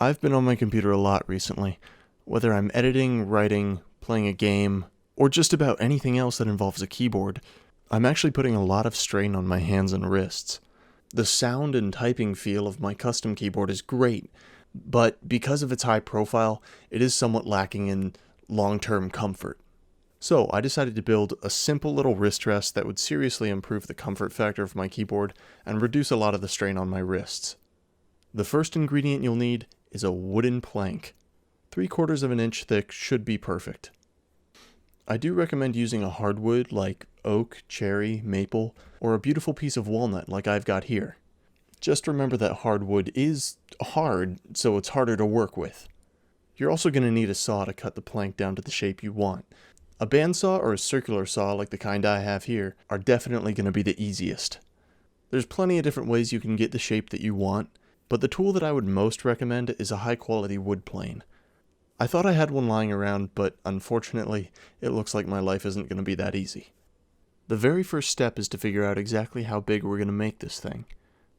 I've been on my computer a lot recently, whether I'm editing, writing, playing a game, or just about anything else that involves a keyboard. I'm actually putting a lot of strain on my hands and wrists. The sound and typing feel of my custom keyboard is great, but because of its high profile, it is somewhat lacking in long-term comfort. So I decided to build a simple little wrist rest that would seriously improve the comfort factor of my keyboard and reduce a lot of the strain on my wrists. The first ingredient you'll need is a wooden plank. 3/4 of an inch thick should be perfect. I do recommend using a hardwood like oak, cherry, maple, or a beautiful piece of walnut like I've got here. Just remember that hardwood is hard, so it's harder to work with. You're also going to need a saw to cut the plank down to the shape you want. A bandsaw or a circular saw like the kind I have here are definitely going to be the easiest. There's plenty of different ways you can get the shape that you want, but the tool that I would most recommend is a high quality wood plane. I thought I had one lying around, but unfortunately, it looks like my life isn't going to be that easy. The very first step is to figure out exactly how big we're going to make this thing.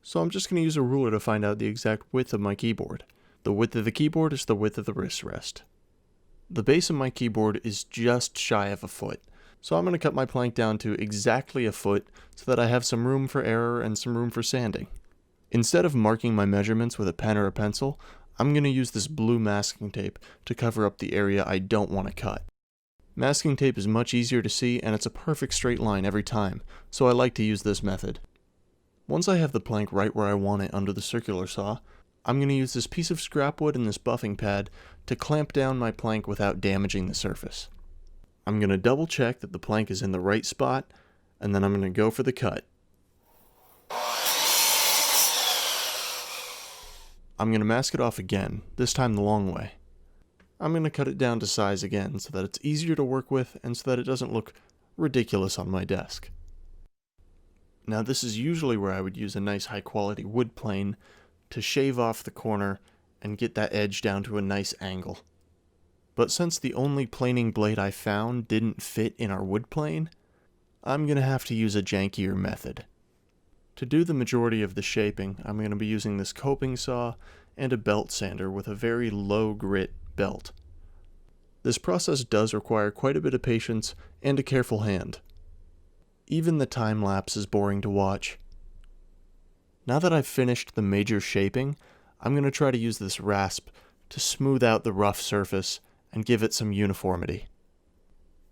So I'm just going to use a ruler to find out the exact width of my keyboard. The width of the keyboard is the width of the wrist rest. The base of my keyboard is just shy of a foot, so I'm going to cut my plank down to exactly a foot so that I have some room for error and some room for sanding. Instead of marking my measurements with a pen or a pencil, I'm going to use this blue masking tape to cover up the area I don't want to cut. Masking tape is much easier to see and it's a perfect straight line every time, so I like to use this method. Once I have the plank right where I want it under the circular saw, I'm going to use this piece of scrap wood and this buffing pad to clamp down my plank without damaging the surface. I'm going to double check that the plank is in the right spot, and then I'm going to go for the cut. I'm going to mask it off again, this time the long way. I'm going to cut it down to size again so that it's easier to work with and so that it doesn't look ridiculous on my desk. Now this is usually where I would use a nice high quality wood plane to shave off the corner and get that edge down to a nice angle. But since the only planing blade I found didn't fit in our wood plane, I'm going to have to use a jankier method. To do the majority of the shaping, I'm going to be using this coping saw and a belt sander with a very low grit belt. This process does require quite a bit of patience and a careful hand. Even the time lapse is boring to watch. Now that I've finished the major shaping, I'm going to try to use this rasp to smooth out the rough surface and give it some uniformity.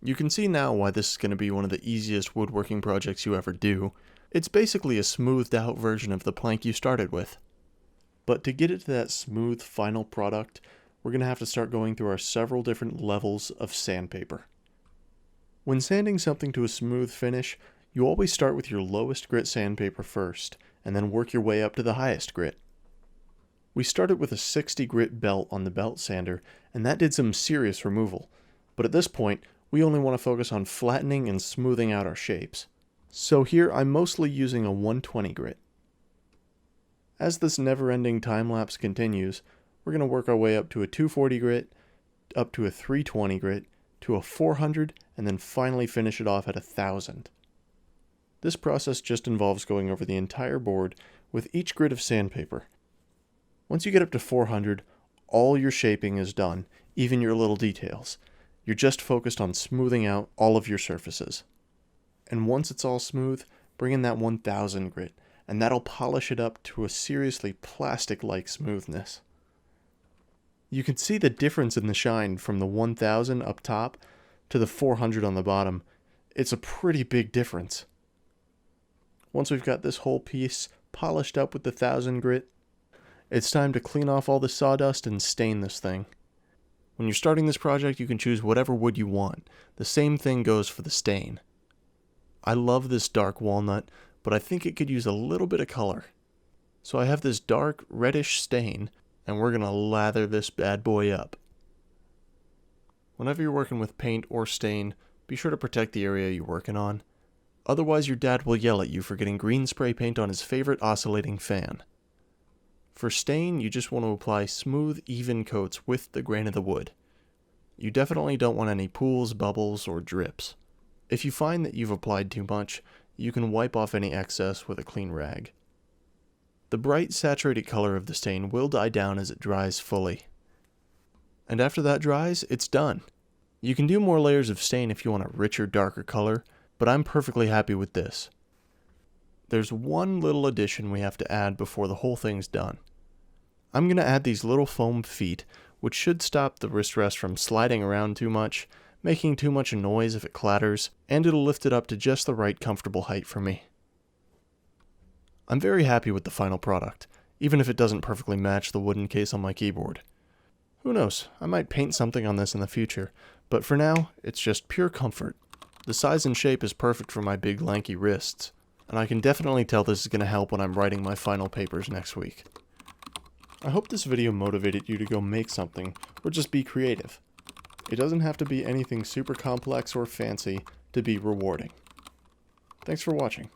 You can see now why this is going to be one of the easiest woodworking projects you ever do. It's basically a smoothed out version of the plank you started with. But to get it to that smooth final product, we're going to have to start going through our several different levels of sandpaper. When sanding something to a smooth finish, you always start with your lowest grit sandpaper first, and then work your way up to the highest grit. We started with a 60 grit belt on the belt sander, and that did some serious removal. But at this point, we only want to focus on flattening and smoothing out our shapes. So here I'm mostly using a 120 grit. As this never-ending time-lapse continues, we're going to work our way up to a 240 grit, up to a 320 grit, to a 400, and then finally finish it off at 1000. This process just involves going over the entire board with each grit of sandpaper. Once you get up to 400, all your shaping is done, even your little details. You're just focused on smoothing out all of your surfaces. And once it's all smooth, bring in that 1000 grit, and that'll polish it up to a seriously plastic-like smoothness. You can see the difference in the shine from the 1000 up top to the 400 on the bottom. It's a pretty big difference. Once we've got this whole piece polished up with the 1000 grit, it's time to clean off all the sawdust and stain this thing. When you're starting this project, you can choose whatever wood you want. The same thing goes for the stain. I love this dark walnut, but I think it could use a little bit of color. So I have this dark reddish stain, and we're going to lather this bad boy up. Whenever you're working with paint or stain, be sure to protect the area you're working on. Otherwise your dad will yell at you for getting green spray paint on his favorite oscillating fan. For stain, you just want to apply smooth, even coats with the grain of the wood. You definitely don't want any pools, bubbles, or drips. If you find that you've applied too much, you can wipe off any excess with a clean rag. The bright saturated color of the stain will die down as it dries fully. And after that dries, it's done. You can do more layers of stain if you want a richer, darker color, but I'm perfectly happy with this. There's one little addition we have to add before the whole thing's done. I'm going to add these little foam feet, which should stop the wrist rest from sliding around too much, making too much noise if it clatters, and it'll lift it up to just the right comfortable height for me. I'm very happy with the final product, even if it doesn't perfectly match the wooden case on my keyboard. Who knows, I might paint something on this in the future, but for now, it's just pure comfort. The size and shape is perfect for my big lanky wrists, and I can definitely tell this is going to help when I'm writing my final papers next week. I hope this video motivated you to go make something, or just be creative. It doesn't have to be anything super complex or fancy to be rewarding. Thanks for watching.